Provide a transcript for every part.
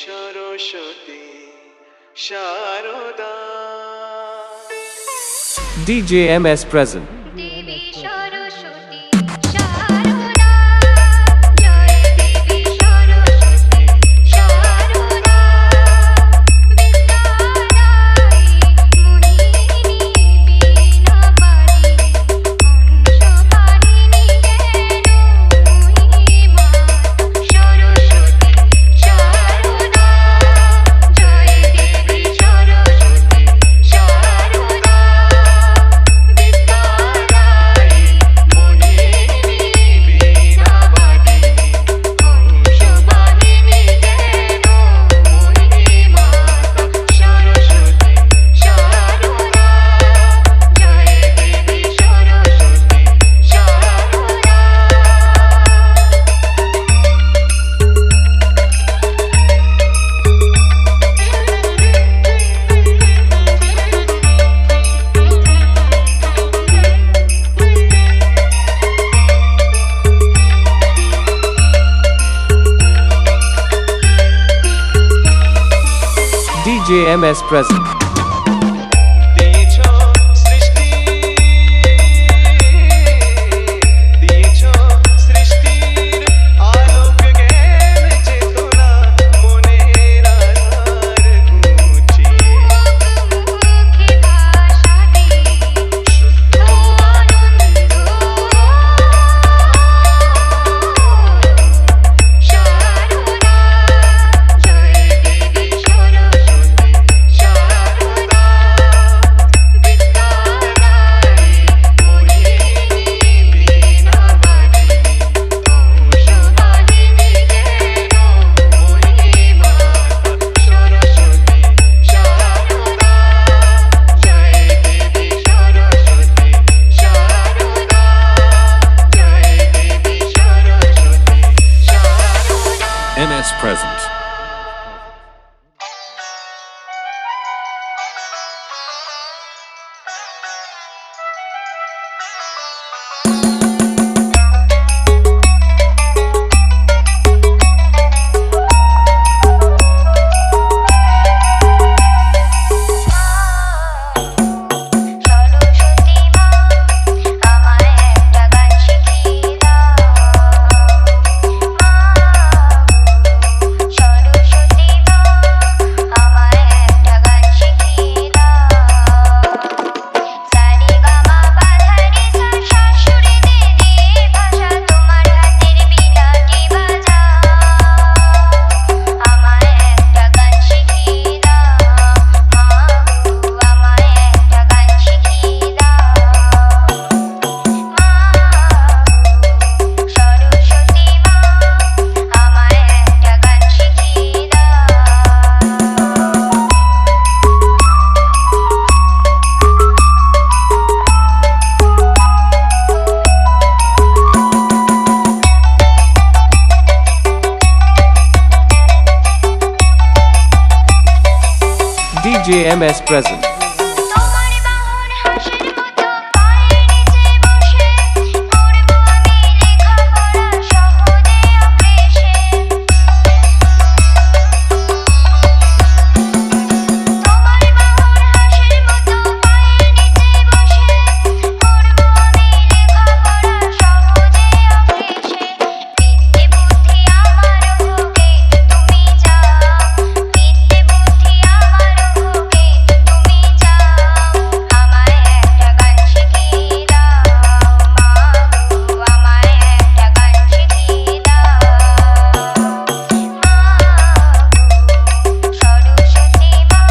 Saraswati Sharada DJ MS present. দেবী সরস্বতী শারদা জয় দেবী সরস্বতী শারদা বিদ্যাদায়ী মোহিনী বীণাপাণিনী হংসভারিণী জ্ঞানময়ী মাতা সরস্বতী শারদা জয় দেবী সরস্বতী শারদা বিদ্যাদায়ী মোহিনী বীণাপাণিনী হংসভারিণী জ্ঞানময়ী মাতা সরস্বতী শারদা জয় দেবী Saraswati DJ MS present. দিয়েছ সৃষ্টি দিয়েছ সৃষ্টির আলোক জ্ঞান চেতনা মনের আধার ঘুচিয়ে মুখে ভাষা দিয়ে শুদ্ধ আনন্দ শারদা জয় দেবী সরস্বতী শারদা বিদ্যাদায়ী মোহিনী বীণাপাণিনী হংসভারিণী জ্ঞানময়ী মাতা সরস্বতী শারদা জয় দেবী সরস্বতী শারদা জয় দেবী সরস্বতী শারদা MS present. সরস্বতী মা আমায় একটা গান শিখিয়ে দাও মা সরস্বতী মা আমায় একটা গান শিখিয়ে দাও সারে গামা পাধারে সা শাশুড়ি দে ভাষা তোমার হাতের বীণাটি বাজাও আমায় একটা গান শিখিয়ে দাও মা আমায় একটা গান শিখিয়ে দাও মা সরস্বতী মা আমায় একটা গান শিখিয়ে DJ MS present. তোমার বাহন হাসির মতো পায়ের নিচে বসে করব আমি লেখাপড়া সহজে অক্লেশে তোমার বাহন হাসির মতো পায়ের নিচে বসে করব আমি লেখাপড়া সহজে অক্লেশে বিদ্যে বুদ্ধি আমার ভোগে তুমি যাও বিদ্যে বুদ্ধি আমার ভোগে তুমি যাও আমায় একটা গান শিখিয়ে দাও মা আমায় একটা গান শিখিয়ে দাও মা সরস্বতী মা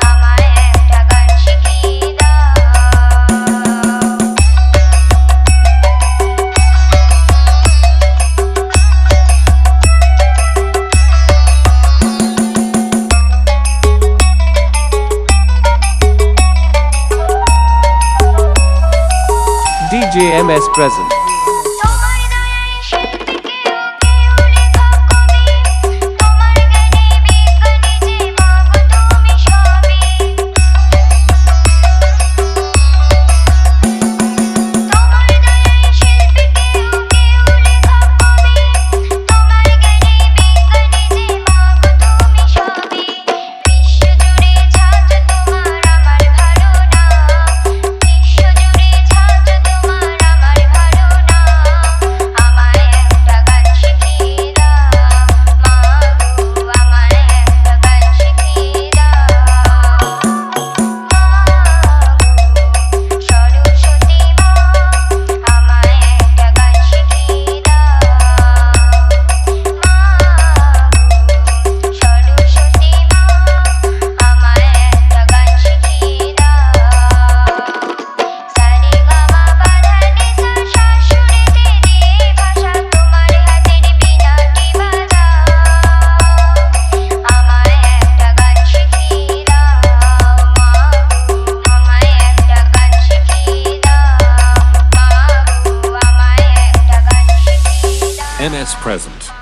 আমায় একটা গান শিখিয়ে দাও DJ MS present. তোমার দয়ায় শিল্পীকেও কেউ লেখা কবি তোমার জ্ঞানে বিজ্ঞানী যে মাগো তুমি সবই তোমার দয়ায় শিল্পীকেও কেউ লেখা কবি তোমার জ্ঞানে বিজ্ঞানী যে মাগো present.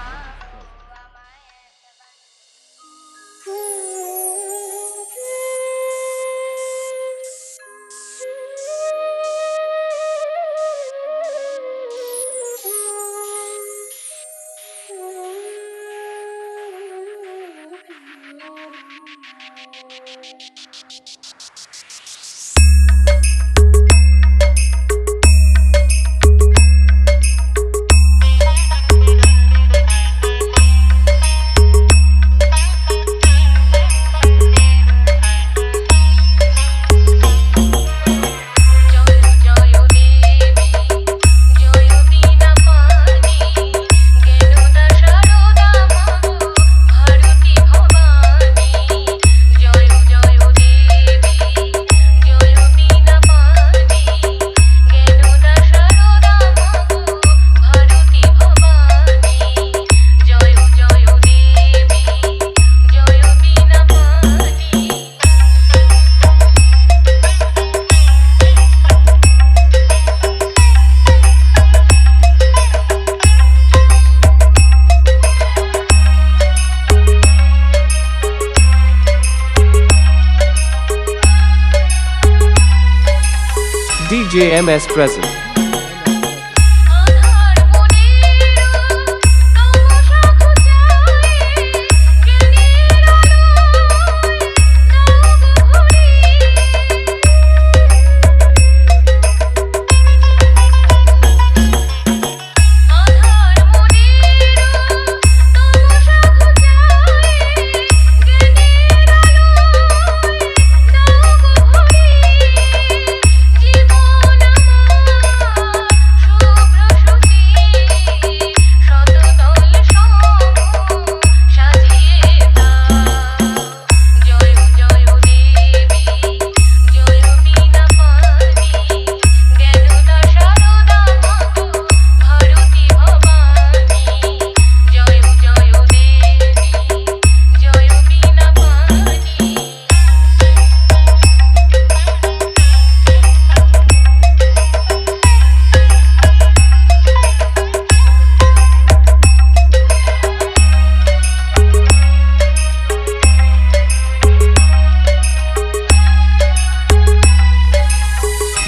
DJ MS present.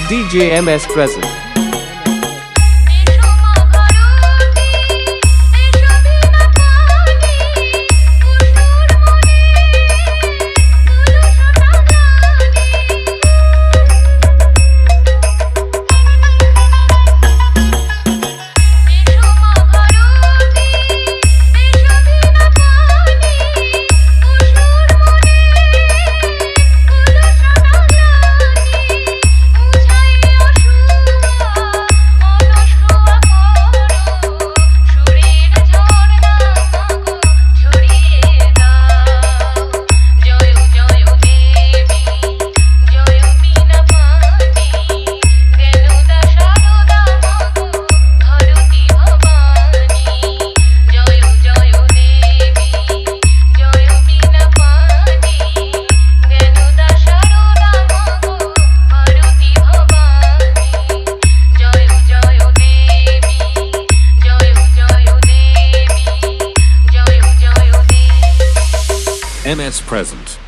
DJ MS present. MS present.